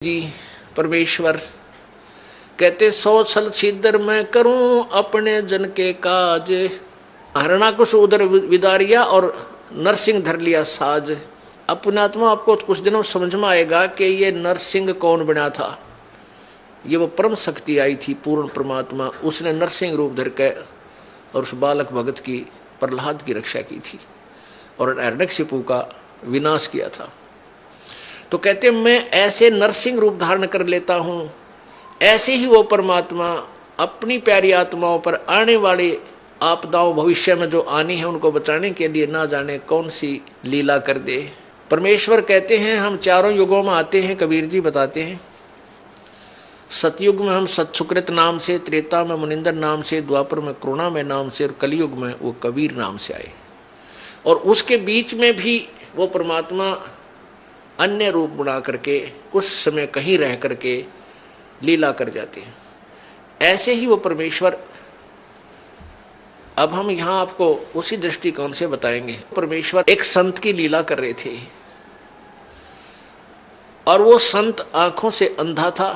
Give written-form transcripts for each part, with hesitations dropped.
जी परमेश्वर कहते 100 छल छिद्र मैं करूं अपने जन के काज। हरणाकुश उधर विदारिया और नरसिंह धर लिया साज। अपने आत्मा आपको कुछ दिनों समझ में आएगा कि ये नरसिंह कौन बना था। ये वो परम शक्ति आई थी, पूर्ण परमात्मा। उसने नरसिंह रूप धर के और उस बालक भगत की, प्रहलाद की रक्षा की थी और हिरण्यकशिपु का विनाश किया था। तो कहते मैं ऐसे नरसिंह रूप धारण कर लेता हूं, ऐसे ही वो परमात्मा अपनी प्यारी आत्माओं पर आने वाले आपदाओं भविष्य में जो आनी है उनको बचाने के लिए ना जाने कौन सी लीला कर दे। परमेश्वर कहते हैं हम चारों युगों में आते हैं। कबीर जी बताते हैं सतयुग में हम सतसुकृत नाम से, त्रेता में मुनिंदर नाम से, द्वापर में करुणामय नाम से और कलयुग में वो कबीर नाम से आए। और उसके बीच में भी वो परमात्मा अन्य रूप बना करके कुछ समय कहीं रह करके लीला कर जाते हैं। ऐसे ही वो परमेश्वर अब हम यहां आपको उसी दृष्टिकोण से बताएंगे। परमेश्वर एक संत की लीला कर रहे थे और वो संत आंखों से अंधा था।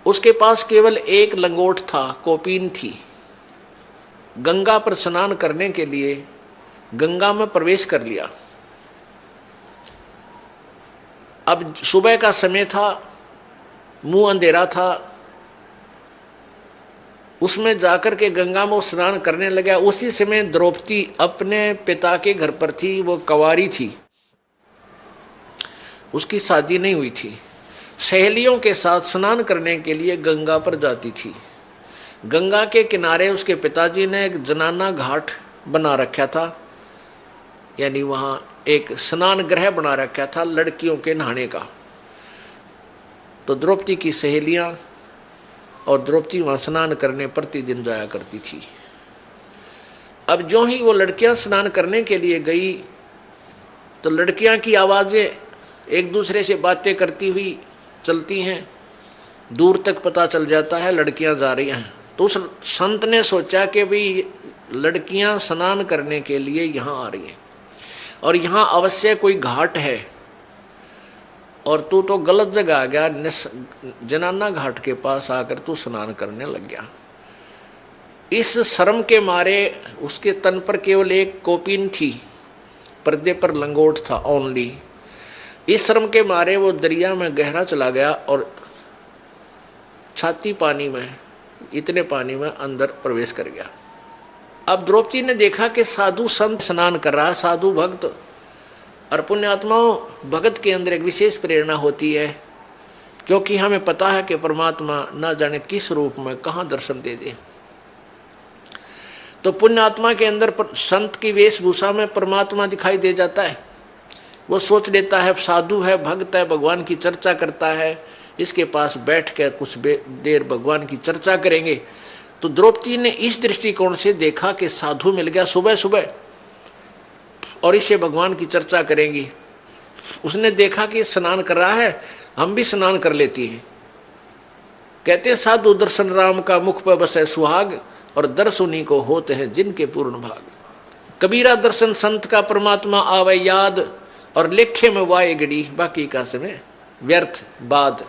उसके पास केवल एक लंगोट था, कोपीन थी। गंगा पर स्नान करने के लिए गंगा में प्रवेश कर लिया। अब सुबह का समय था, मुंह अंधेरा था। उसमें जाकर के गंगा में स्नान करने लगा। उसी समय द्रौपदी अपने पिता के घर पर थी। वो कंवारी थी, उसकी शादी नहीं हुई थी। सहेलियों के साथ स्नान करने के लिए गंगा पर जाती थी। गंगा के किनारे उसके पिताजी ने एक जनाना घाट बना रखा था, यानी वहां एक स्नान गृह बना रखा था लड़कियों के नहाने का। तो द्रौपदी की सहेलियां और द्रौपदी वहां स्नान करने प्रतिदिन जाया करती थी। अब जो ही वो लड़कियां स्नान करने के लिए गई तो लड़कियां की आवाजें एक दूसरे से बातें करती हुई चलती हैं। दूर तक पता चल जाता है लड़कियां जा रही हैं। तो उस संत ने सोचा कि भाई लड़कियां स्नान करने के लिए यहां आ रही हैं और यहां अवश्य कोई घाट है और तू तो गलत जगह आ गया। जनाना घाट के पास आकर तू स्नान करने लग गया। इस शर्म के मारे उसके तन पर केवल एक कोपीन थी, पर्दे पर लंगोट था ओनली। इस शर्म के मारे वो दरिया में गहरा चला गया और छाती पानी में, इतने पानी में अंदर प्रवेश कर गया। अब द्रौपदी ने देखा कि साधु संत स्नान कर रहा है, साधु भक्त। और पुण्यात्माओं, भगत के अंदर एक विशेष प्रेरणा होती है, क्योंकि हमें पता है कि परमात्मा ना जाने किस रूप में कहां दर्शन दे दे। तो पुण्यात्मा के अंदर संत की वेशभूषा में परमात्मा दिखाई दे जाता है। वो सोच लेता है साधु है, भक्त है, भगवान की चर्चा करता है, इसके पास बैठ कर कुछ देर भगवान की चर्चा करेंगे। तो द्रौपदी ने इस दृष्टिकोण से देखा कि साधु मिल गया सुबह सुबह और इसे भगवान की चर्चा करेंगी। उसने देखा कि स्नान कर रहा है, हम भी स्नान कर लेती हैं। कहते हैं साधु दर्शन राम का मुख पर बसे सुहाग और दर्श उन्हीं को होते हैं जिनके पूर्ण भाग। कबीरा दर्शन संत का परमात्मा आवे याद और लेखे में वाए गड़ी, बाकी का समय व्यर्थ बाद।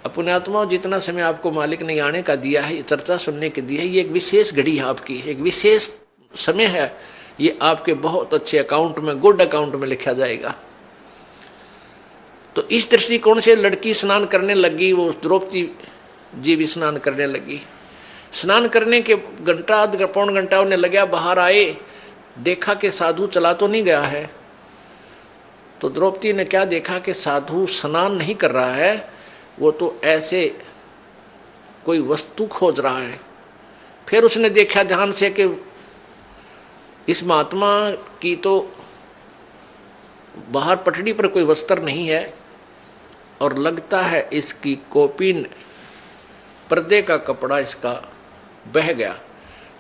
अपने आत्मा जितना समय आपको मालिक ने आने का दिया है, चर्चा सुनने के दिया है, ये एक विशेष घड़ी है आपकी, एक विशेष समय है। ये आपके बहुत अच्छे अकाउंट में, गुड अकाउंट में लिखा जाएगा। तो इस दृष्टिकोण से लड़की स्नान करने लगी, वो द्रौपदी जी भी स्नान करने लगी। स्नान करने के घंटा आध पौन घंटा उन्हें लगा, बाहर आए, देखा कि साधु चला तो नहीं गया है। तो द्रौपदी ने क्या देखा कि साधु स्नान नहीं कर रहा है, वो तो ऐसे कोई वस्तु खोज रहा है। फिर उसने देखा ध्यान से कि इस महात्मा की तो बाहर पटड़ी पर कोई वस्त्र नहीं है और लगता है इसकी कोपीन, पर्दे का कपड़ा इसका बह गया।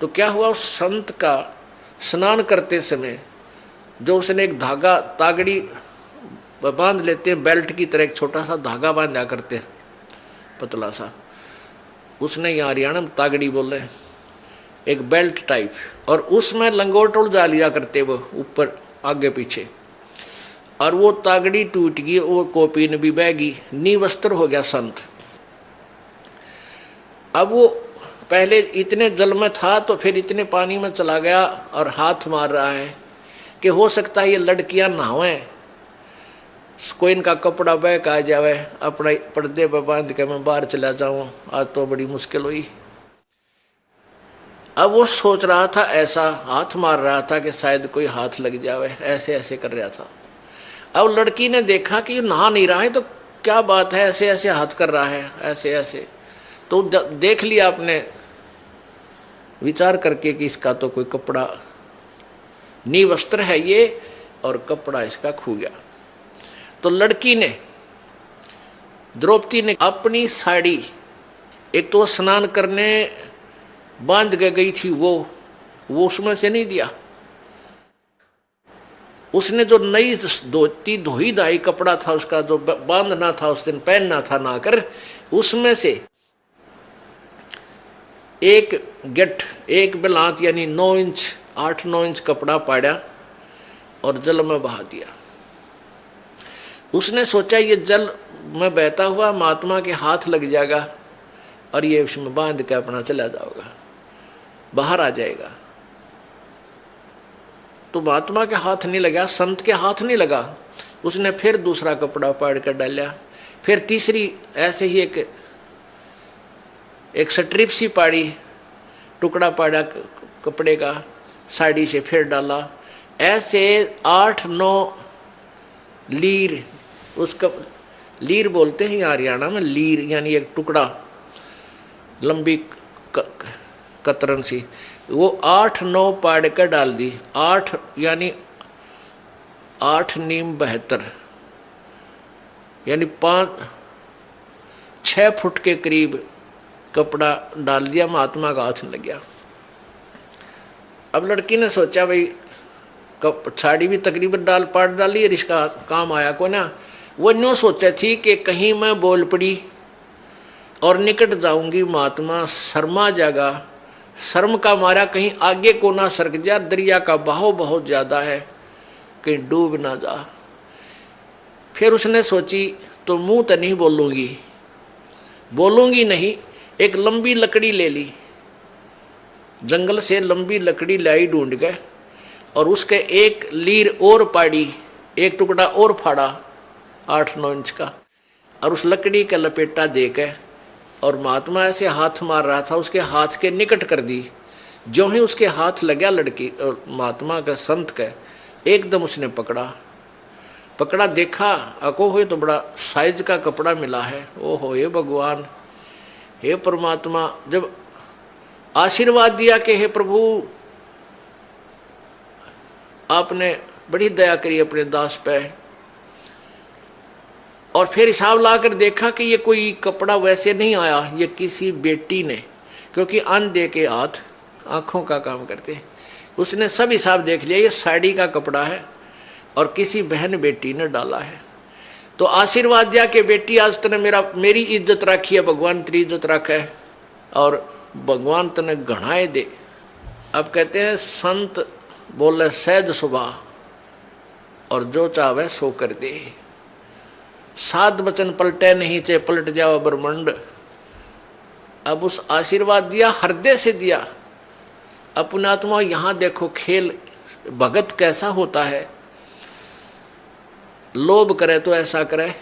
तो क्या हुआ, उस संत का स्नान करते समय जो उसने एक धागा, तागड़ी बांध लेते हैं, बेल्ट की तरह एक छोटा सा धागा बांधा करते हैं पतला सा, उसने यहाँ हरियाणा में तागड़ी बोले, एक बेल्ट टाइप, और उसमें लंगोट उलझा लिया करते वो ऊपर आगे पीछे। और वो तागड़ी टूट गई, वो कोपीन भी बह गई, निवस्त्र हो गया संत। अब वो पहले इतने जल में था तो फिर इतने पानी में चला गया और हाथ मार रहा है कि हो सकता है ये लड़कियां नहावे, कोई इनका कपड़ा बह आ जावे, अपना पर्दे पर बांध के मैं बाहर चला जाऊं, आज तो बड़ी मुश्किल हुई। अब वो सोच रहा था, ऐसा हाथ मार रहा था कि शायद कोई हाथ लग जावे, ऐसे ऐसे कर रहा था। अब लड़की ने देखा कि नहा नहीं रहा है तो क्या बात है, ऐसे ऐसे हाथ कर रहा है, ऐसे ऐसे। तो देख लिया आपने विचार करके कि इसका तो कोई कपड़ा निवस्त्र है ये, और कपड़ा इसका खो गया। तो लड़की ने, द्रौपदी ने अपनी साड़ी, एक तो स्नान करने बांध के गई थी वो उसमें से नहीं दिया, उसने जो नई धोती धोई धाई कपड़ा था उसका जो बांधना था उस दिन, पहनना था ना कर, उसमें से एक गठ, एक बिलात यानी 9 इंच 8-9 इंच कपड़ा पाड़ा और जल में बहा दिया। उसने सोचा ये जल में बहता हुआ महात्मा के हाथ लग जाएगा और ये उसमें बांध के अपना चला जाएगा, बाहर आ जाएगा। तो महात्मा के हाथ नहीं लगा, संत के हाथ नहीं लगा। उसने फिर दूसरा कपड़ा पाड़ कर डाला, फिर तीसरी ऐसे ही एक स्ट्रिप सी पाड़ी, टुकड़ा पाड़ा कपड़े का, साड़ी से फिर डाला, ऐसे 8-9 लीर, उसका लीर बोलते हैं यहाँ हरियाणा में, लीर यानी एक टुकड़ा, लंबी कतरन सी, वो 8-9 पाड़ कर डाल दी। 8 यानी 8 नीम 72 यानी 5-6 फुट के करीब कपड़ा डाल दिया, महात्मा का हाथ लग गया। अब लड़की ने सोचा भाई साड़ी भी तकरीबन पाड़ डाली है, इसका काम आया को ना। वो न्यों सोचा थी कि कहीं मैं बोल पड़ी और निकट जाऊंगी, महात्मा शर्मा जागा, शर्म का मारा कहीं आगे को ना सरक जा, दरिया का बहाव बहुत ज्यादा है, कहीं डूब ना जा। फिर उसने सोची तो मुंह तो नहीं बोलूंगी नहीं, एक लंबी लकड़ी ले ली, जंगल से लंबी लकड़ी लाई ढूंढ के, और उसके एक लीर और पाड़ी, एक टुकड़ा और फाड़ा 8-9 इंच का, और उस लकड़ी का लपेटा दे के, और महात्मा ऐसे हाथ मार रहा था, उसके हाथ के निकट कर दी। जो ही उसके हाथ लगा लड़की महात्मा का, संत का, एकदम उसने पकड़ा, देखा अको हो तो बड़ा साइज का कपड़ा मिला है। ओहो हे भगवान, हे परमात्मा, जब आशीर्वाद दिया कि हे प्रभु आपने बड़ी दया करी अपने दास पे, और फिर हिसाब लाकर देखा कि ये कोई कपड़ा वैसे नहीं आया, ये किसी बेटी ने, क्योंकि अंधे के हाथ आंखों का काम करते, उसने सब हिसाब देख लिया, ये साड़ी का कपड़ा है और किसी बहन बेटी ने डाला है। तो आशीर्वाद दिया कि बेटी आज तने मेरी इज्जत रखी है, भगवान तेरी इज्जत रखे और भगवान तने घणाए दे। अब कहते हैं संत बोले सहज सुभा और जो चाहे सो कर दे, 7 वचन पलटे नहीं चे पलट जाओ ब्रह्मंड। अब उस आशीर्वाद दिया, हृदय से दिया। अपना आत्मा यहां देखो खेल, भगत कैसा होता है, लोभ करे तो ऐसा करे,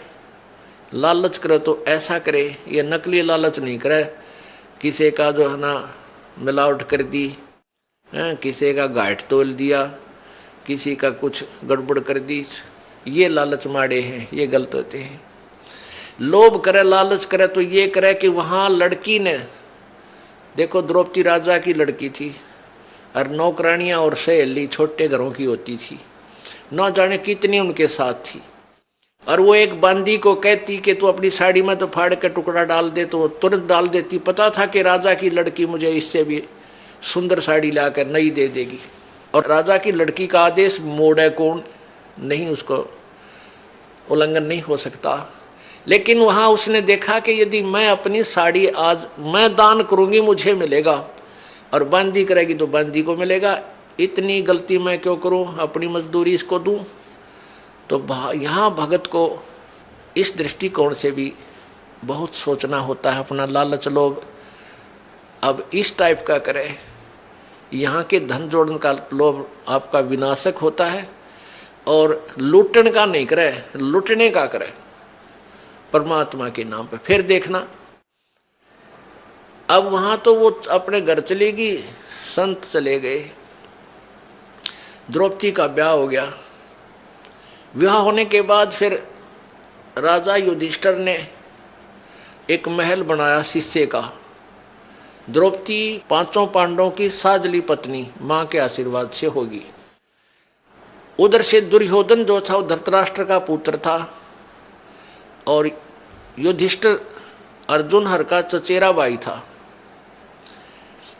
लालच करे तो ऐसा करे, ये नकली लालच नहीं करे, किसी का जो है ना मिलावट कर दी, किसी का घाट तोल दिया, किसी का कुछ गड़बड़ कर दी, ये लालच माड़े हैं, ये गलत होते हैं। लोभ करे लालच करे तो ये करे कि वहां लड़की ने देखो, द्रौपदी राजा की लड़की थी और नौकरानियां और सहेली छोटे घरों की होती थी, न जाने कितनी उनके साथ थी, और वो एक बांदी को कहती कि तू अपनी साड़ी में तो फाड़ के टुकड़ा डाल दे, तो वो तुरंत डाल देती। पता था कि राजा की लड़की मुझे इससे भी सुंदर साड़ी लाकर नई दे देगी, और राजा की लड़की का आदेश मोड़े कौन नहीं, उसको उल्लंघन नहीं हो सकता। लेकिन वहां उसने देखा कि यदि मैं अपनी साड़ी आज मैं दान करूंगी मुझे मिलेगा, और बांदी करेगी तो बांदी को मिलेगा, इतनी गलती मैं क्यों करूं, अपनी मजदूरी इसको दूं। तो यहाँ भगत को इस दृष्टिकोण से भी बहुत सोचना होता है। अपना लालच लोभ अब इस टाइप का करे, यहाँ के धन जोड़ने का लोभ आपका विनाशक होता है, और लूटने का नहीं करे, लूटने का करे परमात्मा के नाम पे। फिर देखना, अब वहां तो वो अपने घर चलेगी, संत चले गए, द्रौपदी का ब्याह हो गया। विवाह होने के बाद फिर राजा युधिष्ठिर ने एक महल बनाया शीशे का। द्रौपदी पांचों पांडवों की साजली पत्नी मां के आशीर्वाद से होगी। उधर से दुर्योधन जो था वो धृतराष्ट्र का पुत्र था, और युधिष्ठिर अर्जुन हर का चचेरा भाई था,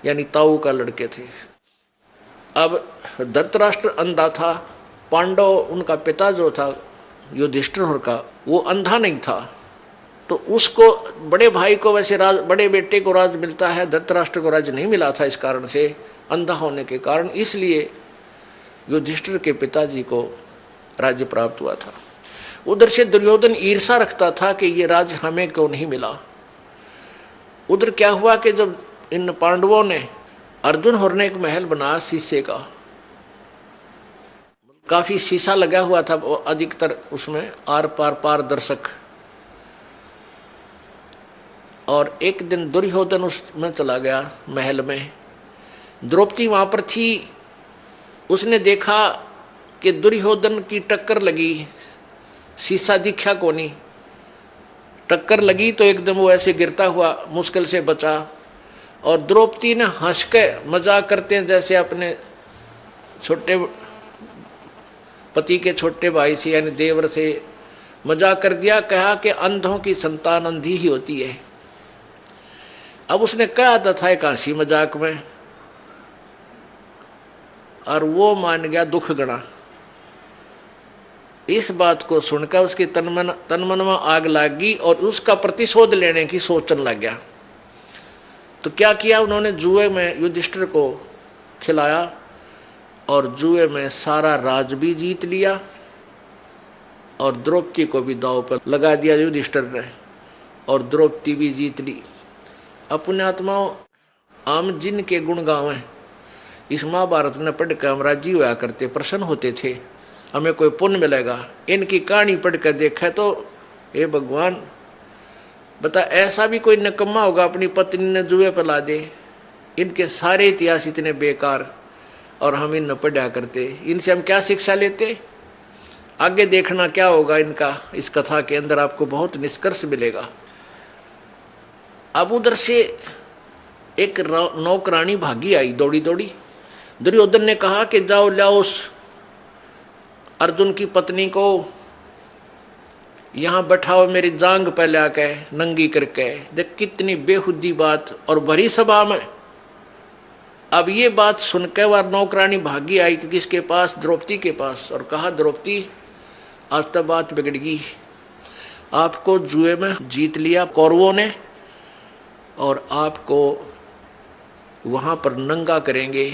यानी ताऊ का लड़के थे। अब धृतराष्ट्र अंधा था, पांडव उनका पिता जो था युधिष्ठिर का वो अंधा नहीं था, तो उसको बड़े भाई को वैसे राज, बड़े बेटे को राज मिलता है, धृतराष्ट्र को राज नहीं मिला था इस कारण से, अंधा होने के कारण। इसलिए युधिष्ठिर के पिताजी को राज्य प्राप्त हुआ था। उधर से दुर्योधन ईर्षा रखता था कि ये राज हमें क्यों नहीं मिला। उधर क्या हुआ कि जब इन पांडवों ने अर्जुन होर ने एक महल बनाया शीशे का, काफी शीशा लगा हुआ था अधिकतर उसमें, आर पार पारदर्शक। और एक दिन दुर्योधन उसमें चला गया महल में, द्रौपदी वहां पर थी। उसने देखा कि दुर्योधन की टक्कर लगी, शीशा दिखा कोनी, टक्कर लगी तो एकदम वो ऐसे गिरता हुआ मुश्किल से बचा। और द्रौपदी ने हंस के मजाक करते हैं जैसे अपने छोटे पति के छोटे भाई से यानी देवर से मजाक कर दिया, कहा कि अंधों की संतान अंधी ही होती है। अब उसने कहा था एक हंसी मजाक में, और वो मान गया दुख गणा। इस बात को सुनकर उसकी तनमन में आग लग गई और उसका प्रतिशोध लेने की सोचने लग गया। तो क्या किया उन्होंने, जुए में युधिष्ठिर को खिलाया और जुए में सारा राज भी जीत लिया और द्रौपदी को भी दांव पर लगा दिया युधिष्ठिर ने, और द्रौपदी भी जीत ली। अपने आत्माओं आम जिन के गुण गावें, इस महाभारत ने पढ़कर हम राजी हुआ करते, प्रसन्न होते थे, हमें कोई पुण्य मिलेगा। इनकी कहानी पढ़कर देखा तो हे भगवान, बता ऐसा भी कोई निकम्मा होगा अपनी पत्नी ने जुए पर ला दे। इनके सारे इतिहास इतने बेकार, और हम इन न पढ़ा करते, इनसे हम क्या शिक्षा लेते। आगे देखना क्या होगा इनका, इस कथा के अंदर आपको बहुत निष्कर्ष मिलेगा। अब उधर से एक नौकरानी भागी आई दौड़ी दौड़ी। दुर्योधन ने कहा कि जाओ लाओ उस अर्जुन की पत्नी को यहाँ बैठाओ, मेरी जांग पे लाके नंगी करके। देख कितनी बेहुदी बात, और भरी सभा में। अब ये बात सुनकर वह नौकरानी भागी आई कि किसके पास, द्रौपदी के पास, और कहा द्रौपदी आज तक बात बिगड़ गई, आपको जुए में जीत लिया कौरवों ने, और आपको वहां पर नंगा करेंगे।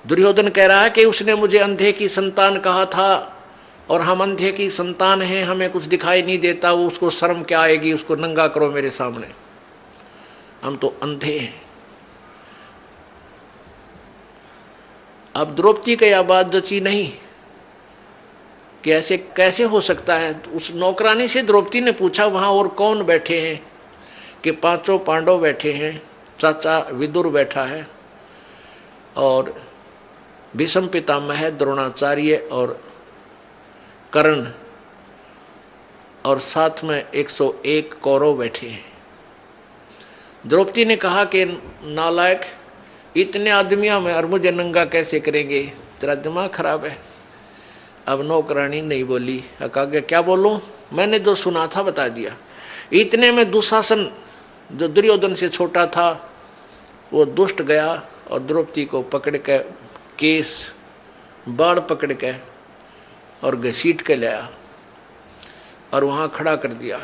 दुर्योधन कह रहा है कि उसने मुझे अंधे की संतान कहा था, और हम अंधे की संतान हैं, हमें कुछ दिखाई नहीं देता, वो उसको शर्म क्या आएगी, उसको नंगा करो मेरे सामने, हम तो अंधे हैं। अब द्रौपदी का यह बात जची नहीं कि ऐसे कैसे हो सकता है। उस नौकरानी से द्रौपदी ने पूछा वहां और कौन बैठे हैं, कि पांचों पांडव बैठे हैं, चाचा विदुर बैठा है, और भीष्म पितामह, द्रोणाचार्य और कर्ण, और साथ में 101 कौरव बैठे हैं। द्रौपदी ने कहा कि नालायक, इतने आदमियों में और मुझे नंगा कैसे करेंगे, तेरा दिमाग खराब है। अब नौकरानी नहीं बोली, कहा क्या बोलूं, मैंने जो सुना था बता दिया। इतने में दुशासन जो दुर्योधन से छोटा था वो दुष्ट गया और द्रौपदी को पकड़ के केस बाढ़ पकड़ के और घसीट के लाया और वहां खड़ा कर दिया।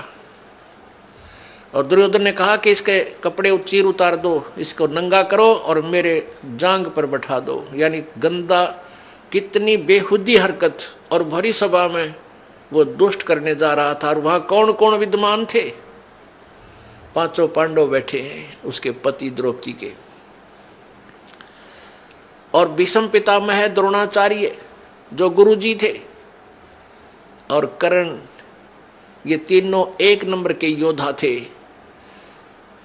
और दुर्योधन ने कहा कि इसके कपड़े चीर उतार दो, इसको नंगा करो और मेरे जांग पर बैठा दो, यानी गंदा कितनी बेहुदी हरकत, और भरी सभा में वो दुष्ट करने जा रहा था। और वहां कौन कौन विद्यमान थे? पांचों पांडव बैठे हैं, उसके पति द्रौपदी के, और भीष्म पितामह द्रोणाचार्य जो गुरुजी थे, और कर्ण, ये तीनों एक नंबर के योद्धा थे।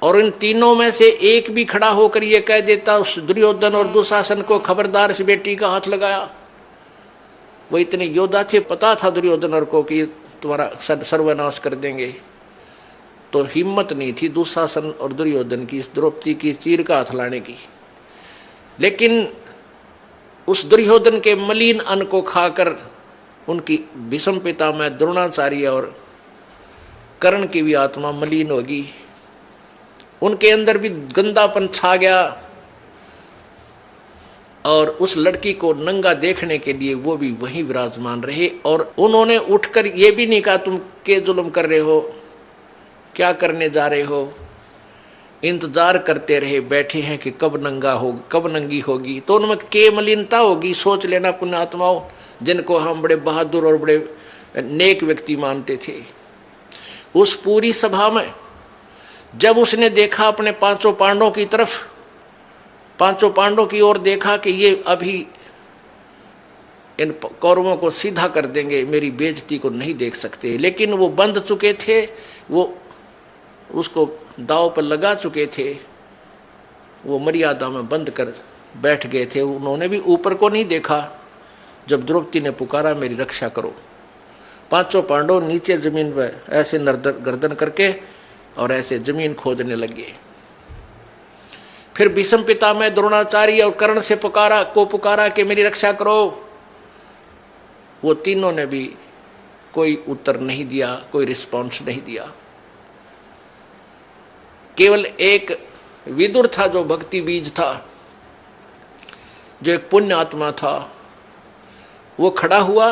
और इन तीनों में से एक भी खड़ा होकर ये कह देता उस दुर्योधन और दुशासन को, खबरदार इस बेटी का हाथ लगाया। वो इतने योद्धा थे, पता था दुर्योधन को कि तुम्हारा सर्वनाश कर देंगे, तो हिम्मत नहीं थी दुशासन और दुर्योधन की इस द्रौपदी की चीर का हाथ लाने की। लेकिन उस दुर्योधन के मलिन अन्न को खाकर उनकी भीष्म पितामह द्रोणाचार्य और कर्ण की भी आत्मा मलिन होगी, उनके अंदर भी गंदापन छा गया। और उस लड़की को नंगा देखने के लिए वो भी वहीं विराजमान रहे, और उन्होंने उठकर ये भी नहीं कहा तुम के जुल्म कर रहे हो, क्या करने जा रहे हो। इंतजार करते रहे, बैठे हैं कि कब नंगा हो, कब नंगी होगी। तो उनमें के मलिनता होगी। सोच लेना पुण्यात्माओं, जिनको हम बड़े बहादुर और बड़े नेक व्यक्ति मानते थे। उस पूरी सभा में जब उसने देखा अपने पांचों पांडवों की तरफ, पांचों पांडवों की ओर देखा कि ये अभी इन कौरवों को सीधा कर देंगे, मेरी बेइज्जती को नहीं देख सकते। लेकिन वो बंध चुके थे, वो उसको दांव पर लगा चुके थे, वो मर्यादा में बंद कर बैठ गए थे। उन्होंने भी ऊपर को नहीं देखा। जब द्रौपदी ने पुकारा मेरी रक्षा करो, पांचों पांडव नीचे जमीन पर ऐसे गर्दन करके और ऐसे जमीन खोदने लगे। फिर भीष्म पितामह द्रोणाचार्य और कर्ण से पुकारा कि मेरी रक्षा करो। वो तीनों ने भी कोई उत्तर नहीं दिया, कोई रिस्पॉन्स नहीं दिया। केवल एक विदुर था जो भक्ति बीज था, जो एक पुण्य आत्मा था। वो खड़ा हुआ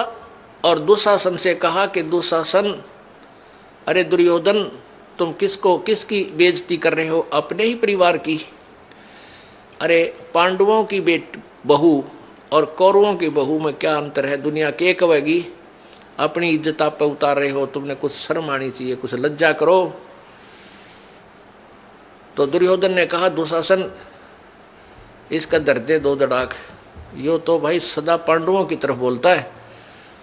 और दुशासन से कहा कि दुशासन, अरे दुर्योधन, तुम किसकी बेइज्जती कर रहे हो? अपने ही परिवार की। अरे पांडवों की बहू और कौरवों की बहू में क्या अंतर है? दुनिया के कहेगी, अपनी इज्जत आप पे उतार रहे हो, तुमने कुछ शर्म आनी चाहिए, कुछ लज्जा करो। तो दुर्योधन ने कहा दुशासन, इसका दर्दे दो दड़ाक, यो तो भाई सदा पांडवों की तरफ बोलता है,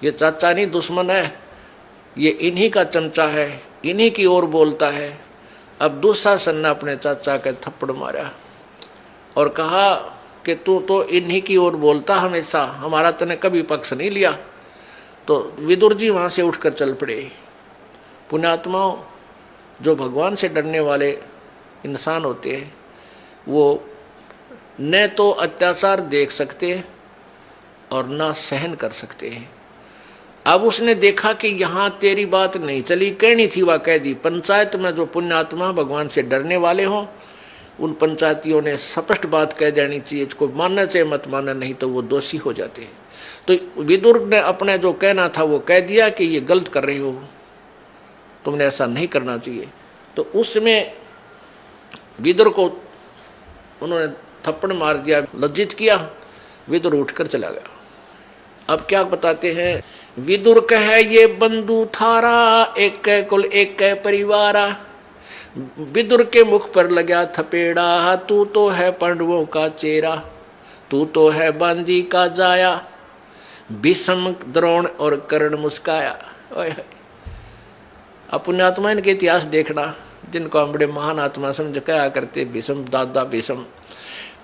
ये चाचा नहीं दुश्मन है, ये इन्हीं का चमचा है, इन्हीं की ओर बोलता है। अब दुशासन ने अपने चाचा के थप्पड़ मारा और कहा कि तू तो इन्हीं की ओर बोलता हमेशा, हमारा तूने कभी पक्ष नहीं लिया। तो विदुर जी वहां से उठकर चल पड़े। पुण्यात्माओं, जो भगवान से डरने वाले इंसान होते हैं, वो न तो अत्याचार देख सकते और ना सहन कर सकते हैं। अब उसने देखा कि यहाँ तेरी बात नहीं चली, कहनी थी वह कह दी। पंचायत में जो पुण्यात्मा भगवान से डरने वाले हों, उन पंचायतियों ने स्पष्ट बात कह देनी चाहिए, इसको मानना चाहिए मत मानना, नहीं तो वो दोषी हो जाते हैं। तो विदुर ने अपने जो कहना था वो कह दिया कि ये गलत कर रहे हो, तुमने ऐसा नहीं करना चाहिए। तो उसमें विदुर को उन्होंने थप्पड़ मार दिया, लज्जित किया। विदुर उठकर चला गया। अब क्या बताते हैं, विदुर कहे ये बंधु थारा, एक कुल एक परिवारा। विदुर के मुख पर लगा थपेड़ा, तू तो है पांडवों का चेहरा, तू तो है बांदी का जाया। भीष्म द्रोण और कर्ण मुस्काया। अपने आत्मा इनके इतिहास देखना, जिनको हम बड़े महान आत्मा समझ कहा करते, भीष्म दादा भीष्म।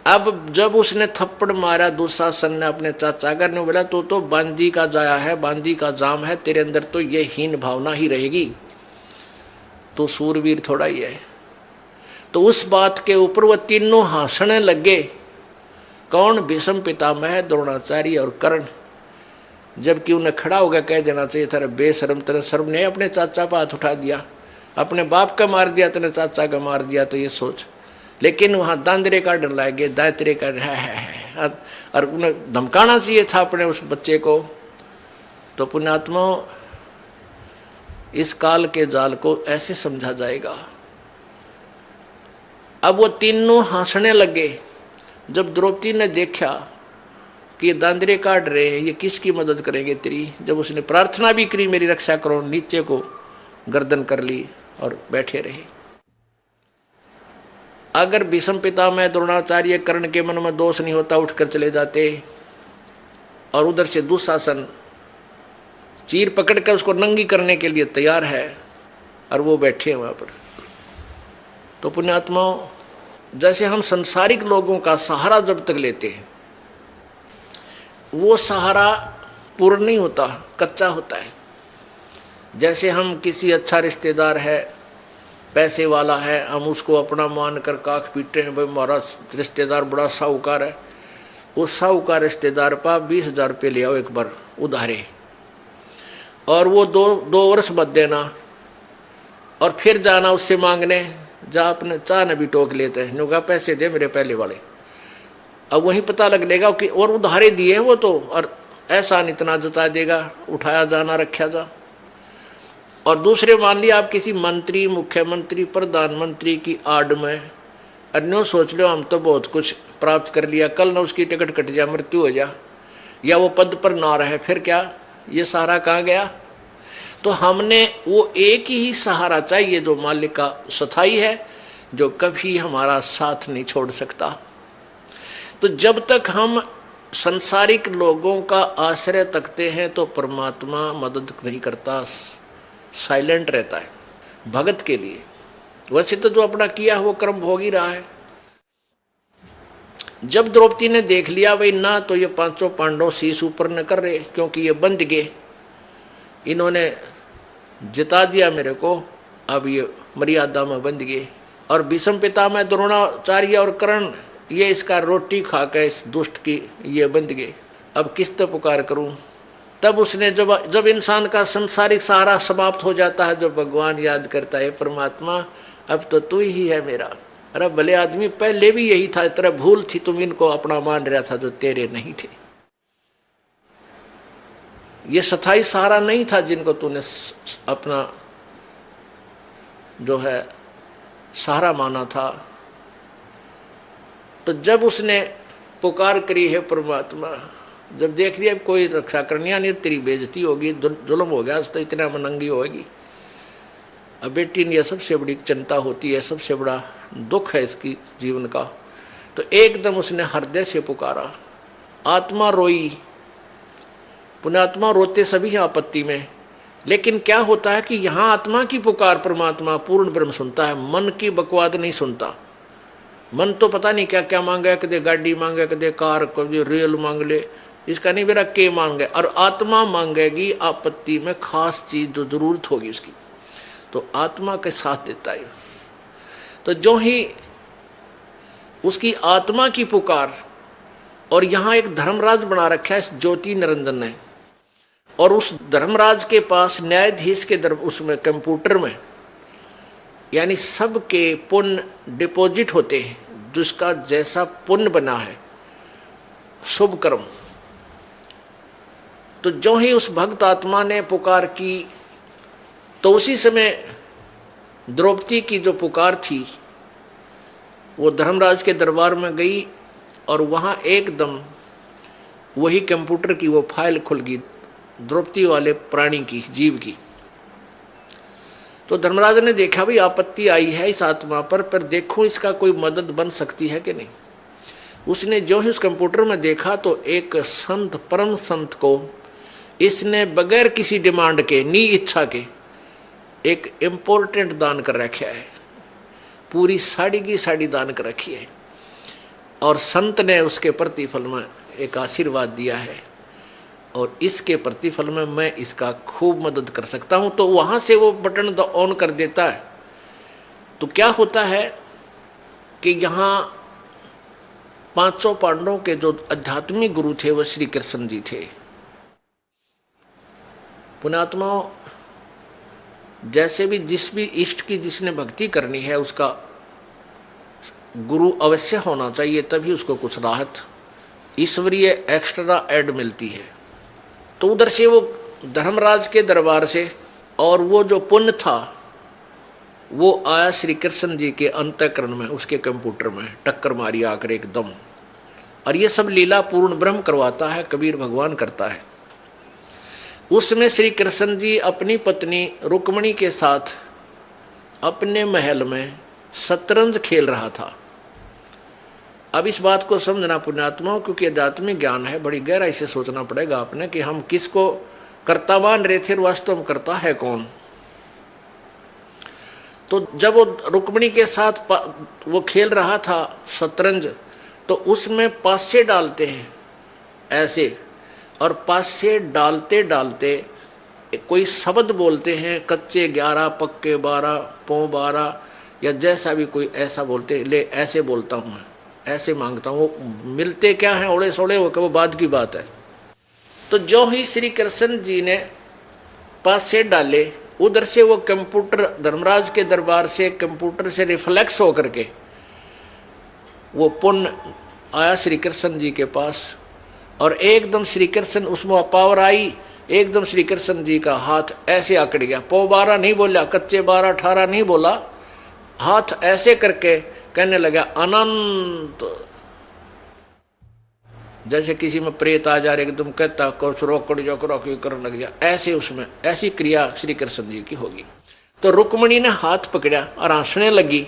अब जब उसने थप्पड़ मारा दुशासन ने अपने चाचा कर ने बोला, तो बांदी का जाया है, बांदी का जाम है, तेरे अंदर तो ये हीन भावना ही रहेगी, तो सूरवीर थोड़ा ही है। तो उस बात के ऊपर वो तीनों हंसने लगे। कौन? भीष्म पितामह द्रोणाचार्य और कर्ण। जबकि उन्हें खड़ा होकर कह देना चाहिए था, बेशर्म, तेरे शर्म ने अपने चाचा पर हाथ उठा दिया, अपने बाप का मार दिया, तेरे चाचा का मार दिया, तो ये सोच। लेकिन वहां दांदरे का डर लाए, दायतरे का है, और उन्हें धमकाना चाहिए था अपने उस बच्चे को। तो पुण्यात्मा, इस काल के जाल को ऐसे समझा जाएगा। अब वो तीनों हंसने लगे। जब द्रौपदी ने देखा कि ये दांदरे काट रहे हैं, ये किसकी मदद करेंगे तेरी। जब उसने प्रार्थना भी करी मेरी रक्षा करो, नीचे को गर्दन कर ली और बैठे रहे। अगर भीष्म पितामह द्रोणाचार्य कर्ण के मन में दोष नहीं होता, उठकर चले जाते, और उधर से दुशासन चीर पकड़कर उसको नंगी करने के लिए तैयार है, और वो बैठे वहां पर। तो पुण्यात्माओं, जैसे हम संसारिक लोगों का सहारा जब तक लेते हैं, वो सहारा पूर्ण नहीं होता, कच्चा होता है। जैसे हम किसी अच्छा रिश्तेदार है, पैसे वाला है, हम उसको अपना मान कर काख पीटते हैं, भाई हमारा रिश्तेदार बड़ा साहूकार है। उस साहूकार रिश्तेदार पर 20,000 रुपये ले आओ एक बार उधारे, और वो दो वर्ष मत देना, और फिर जाना उससे मांगने, जा अपने चाह न भी टोक लेते हैं, नुका पैसे दे मेरे पहले वाले। अब वहीं पता लग लेगा कि और उधारे दिए हैं वो तो, और एहसान इतना जता देगा, उठाया जाना रखा जा। और दूसरे मान लिया आप किसी मंत्री, मुख्यमंत्री, प्रधानमंत्री की आड़ में, अन्यों सोच लो हम तो बहुत कुछ प्राप्त कर लिया, कल न उसकी टिकट कट जा, मृत्यु हो जा, या वो पद पर ना रहे, फिर क्या, ये सहारा कहाँ गया। तो हमने वो एक ही सहारा चाहिए जो मालिक का स्थायी है, जो कभी हमारा साथ नहीं छोड़ सकता। तो जब तक हम संसारिक लोगों का आश्रय तकते हैं तो परमात्मा मदद नहीं करता, साइलेंट रहता है भगत के लिए। वैसे तो जो अपना किया है वो कर्म भोग ही रहा है। जब द्रौपदी ने देख लिया भाई ना तो ये 500 पांडव शीश ऊपर न कर रहे, क्योंकि ये बंध गए, इन्होंने जिता दिया मेरे को, अब ये मर्यादा में बंध गए, और भीष्म पितामह द्रोणाचार्य और कर्ण ये इसका रोटी खा के इस दुष्ट की ये बंध गए, अब किस तो पुकार करूं। तब उसने जब इंसान का संसारिक सहारा समाप्त हो जाता है, जो भगवान याद करता है, परमात्मा अब तो तू ही है मेरा। अरे भले आदमी, पहले भी यही था, तेरा भूल थी, तुम इनको अपना मान रहा था जो तेरे नहीं थे। ये स्थायी सहारा नहीं था जिनको तूने अपना जो है सहारा माना था। तो जब उसने पुकार करी है परमात्मा, जब देख लिया कोई रक्षा करनी नहीं, तेरी बेइज्जती होगी, जुल्म हो गया, तो इतना मनंगी होगी। अब बेटी ने यह सबसे बड़ी चिंता होती है, सबसे बड़ा दुख है इसकी जीवन का। तो एकदम उसने हृदय से पुकारा, आत्मा रोई। पुण्यात्मा रोते सभी हैं आपत्ति में, लेकिन क्या होता है कि यहाँ आत्मा की पुकार परमात्मा पूर्ण ब्रह्म सुनता है, मन की बकवाद नहीं सुनता। मन तो पता नहीं क्या क्या मांगे, कदे गाड़ी मांगे, कदे कार, कभी रेल मांग ले, इसका नहीं मेरा के मांगे। और आत्मा मांगेगी आपत्ति में खास चीज जो जरूरत होगी उसकी, तो आत्मा के साथ देता है। तो जो ही उसकी आत्मा की पुकार, और यहाँ एक धर्मराज बना रखा है ज्योति निरंजन ने, और उस धर्मराज के पास न्यायाधीश के उसमें कंप्यूटर में यानी सबके पुण्य डिपॉजिट होते हैं, जिसका जैसा पुण्य बना है शुभ कर्म। तो जो ही उस भक्त आत्मा ने पुकार की, तो उसी समय द्रौपदी की जो पुकार थी वो धर्मराज के दरबार में गई, और वहां एकदम वही कंप्यूटर की वो फाइल खुल गई द्रौपदी वाले प्राणी की, जीव की। तो धर्मराज ने देखा भी आपत्ति आई है इस आत्मा पर देखो इसका कोई मदद बन सकती है कि नहीं। उसने जो ही उस कंप्यूटर में देखा तो एक संत, परम संत को इसने बगैर किसी डिमांड के, नी इच्छा के, एक इम्पोर्टेंट दान कर रखा है, पूरी साड़ी की साड़ी दान कर रखी है, और संत ने उसके प्रतिफल में एक आशीर्वाद दिया है, और इसके प्रतिफल में मैं इसका खूब मदद कर सकता हूं। तो वहां से वो बटन ऑन कर देता है। तो क्या होता है कि यहाँ 500 पांडवों के जो आध्यात्मिक गुरु थे वो श्री कृष्ण जी थे। पुण्यात्माओं, जैसे भी जिस भी इष्ट की जिसने भक्ति करनी है उसका गुरु अवश्य होना चाहिए, तभी उसको कुछ राहत ईश्वरीय एक्स्ट्रा एड मिलती है। तो उधर से वो धर्मराज के दरबार से, और वो जो पुण्य था वो आया श्री कृष्ण जी के अंतःकरण में, उसके कंप्यूटर में टक्कर मारी आकर एकदम, और ये सब लीला पूर्ण ब्रह्म करवाता है, कबीर भगवान करता है। उसमें श्री कृष्ण जी अपनी पत्नी रुक्मणी के साथ अपने महल में शतरंज खेल रहा था। अब इस बात को समझना पुण्यात्माओं, क्योंकि आध्यात्मिक ज्ञान है, बड़ी गहराई से सोचना पड़ेगा आपने कि हम किसको कर्ता मान रहे थे, वास्तव में करता है कौन। तो जब वो रुक्मणी के साथ वो खेल रहा था शतरंज, तो उसमें पासे डालते हैं ऐसे, और पासे डालते डालते कोई शब्द बोलते हैं, कच्चे 11 पक्के 12 पौ 12 या जैसा भी कोई ऐसा बोलते, ले ऐसे बोलता हूँ मैं, ऐसे मांगता हूँ। वो मिलते क्या हैं, ओड़े सोड़े हो, वो बाद की बात है। तो जो ही श्री कृष्ण जी ने पासे डाले, उधर से वो कंप्यूटर धर्मराज के दरबार से कंप्यूटर से रिफ्लेक्स होकर के वो पुण्य आया श्री कृष्ण जी के पास, और एकदम श्री कृष्ण उसमें पावर आई, एकदम श्री कृष्ण जी का हाथ ऐसे आकड़ गया। पौ 12 नहीं बोला, कच्चे 12 18 नहीं बोला, हाथ ऐसे करके कहने लगा अनंत। जैसे किसी में प्रेत आ जा रहे एकदम कहता कुछ रोकड़ जो रोकी करने लग गया, ऐसे उसमें ऐसी क्रिया श्री कृष्ण जी की होगी। तो रुक्मणी ने हाथ पकड़ा और हंसने लगी,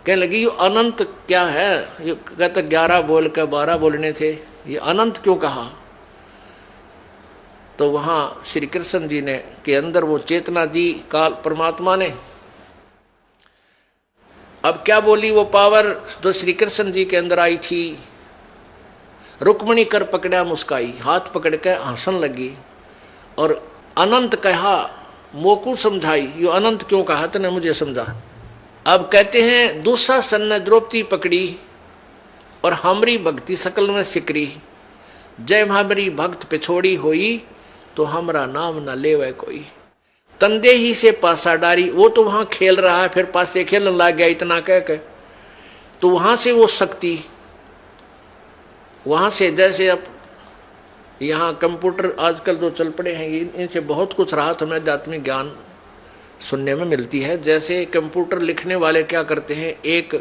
कहने लगी ये अनंत क्या है, ये कहता 11 बोल के 12 बोलने थे, ये अनंत क्यों कहा। तो वहां श्री कृष्ण जी ने के अंदर वो चेतना दी काल परमात्मा ने। अब क्या बोली वो पावर जो श्री कृष्ण जी के अंदर आई थी, रुक्मणी कर पकड़ा मुस्काई, हाथ पकड़ के हंसन लगी और अनंत कहा, मोकू समझाई, ये अनंत क्यों कहा तूने मुझे समझा। अब कहते हैं दुशासन ने द्रौपदी पकड़ी और हमारी भक्ति सकल में सिकरी, जय हमारी भक्त पिछोड़ी होई तो हमरा नाम न लेवे कोई। तंदे ही से पासा डारी, वो तो वहां खेल रहा है, फिर पासे खेलने लग गया इतना कह के, तो वहां से वो शक्ति, वहां से जैसे अब यहाँ कंप्यूटर आजकल जो चल पड़े हैं, इनसे बहुत कुछ राहत हमें आध्यात्मिक ज्ञान सुनने में मिलती है। जैसे कंप्यूटर लिखने वाले क्या करते हैं, एक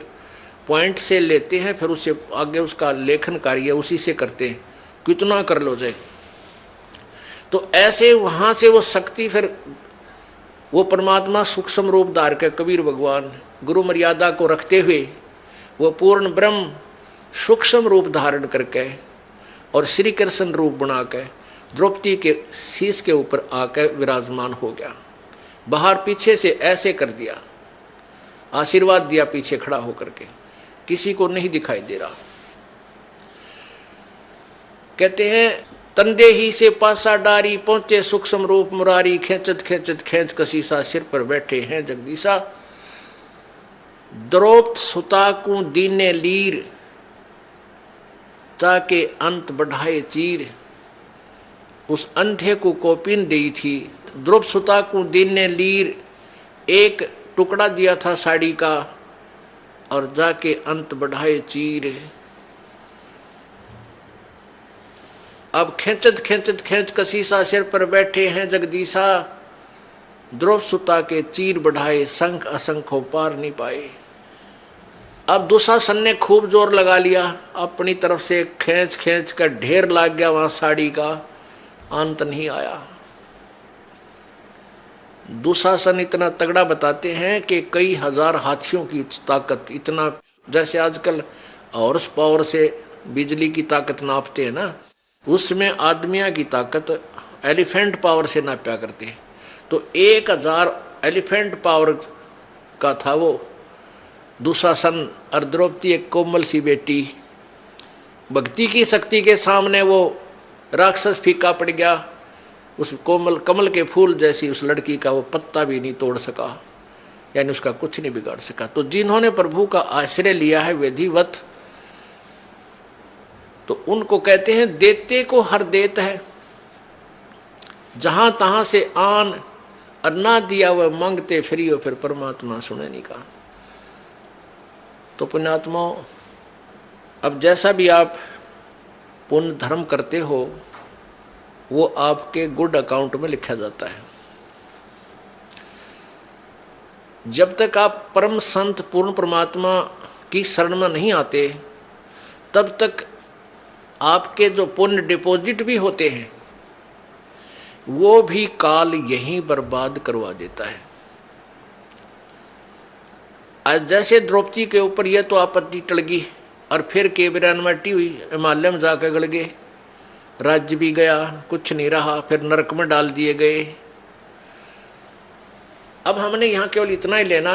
पॉइंट से लेते हैं, फिर उससे आगे उसका लेखन कार्य उसी से करते हैं, कितना कर लो जाए। तो ऐसे वहां से वो शक्ति, फिर वो परमात्मा सूक्ष्म रूप धार के कबीर भगवान गुरु मर्यादा को रखते हुए वो पूर्ण ब्रह्म सूक्ष्म रूप धारण करके और श्री कृष्ण रूप बना के द्रौपदी के शीश के ऊपर आकर विराजमान हो गया। बाहर पीछे से ऐसे कर दिया, आशीर्वाद दिया पीछे खड़ा होकर के, किसी को नहीं दिखाई दे रहा। कहते हैं तंदे ही से पासा डारी, पहुंचे सूक्ष्म रूप मुरारी, खेचत खेचत खेच कसीसा, सिर पर बैठे हैं जगदीशा। द्रौपद सुता को दीने लीर, ताके अंत बढ़ाए चीर। उस अंधे को कौपीन दी थी। द्रौपद सुता को दीने लीर, एक टुकड़ा दिया था साड़ी का, और जाके अंत बढ़ाए चीर। अब खेचत खेचत खेच कसीसा, सिर पर बैठे हैं जगदीशा। द्रौपद सुता के चीर बढ़ाए, शंख असंख हो पार नहीं पाए। अब दुशासन ने खूब जोर लगा लिया, अपनी तरफ से खींच खींच कर ढेर लाग गया वहां साड़ी का, अंत नहीं आया। दुशासन इतना तगड़ा बताते हैं कि कई हजार हाथियों की ताकत, इतना जैसे आजकल हॉर्स पावर से बिजली की ताकत नापते हैं ना, उसमें आदमियों की ताकत एलिफेंट पावर से नापा करते हैं। तो 1000 एलिफेंट पावर का था वो दुशासन। और द्रौपदी एक कोमल सी बेटी, भक्ति की शक्ति के सामने वो राक्षस फीका पड़ गया। उस कोमल कमल के फूल जैसी उस लड़की का वो पत्ता भी नहीं तोड़ सका, यानी उसका कुछ नहीं बिगाड़ सका। तो जिन्होंने प्रभु का आश्रय लिया है विधिवत, तो उनको कहते हैं देते को हर देत है, जहां तहां से आन और ना दिया वह मांगते फिरियो, फिर परमात्मा सुने नहीं कहा। तो पुण्यात्माओं, अब जैसा भी आप पुण्य धर्म करते हो वो आपके गुड अकाउंट में लिखा जाता है। जब तक आप परम संत पूर्ण परमात्मा की शरण में नहीं आते, तब तक आपके जो पुण्य डिपॉजिट भी होते हैं वो भी काल यहीं बर्बाद करवा देता है। आज जैसे द्रौपदी के ऊपर यह तो आपत्ति टल गई और फिर केवरानमटी हुई, हिमालय में जाकर गड़ गए, राज्य भी गया, कुछ नहीं रहा, फिर नरक में डाल दिए गए। अब हमने यहां केवल इतना ही लेना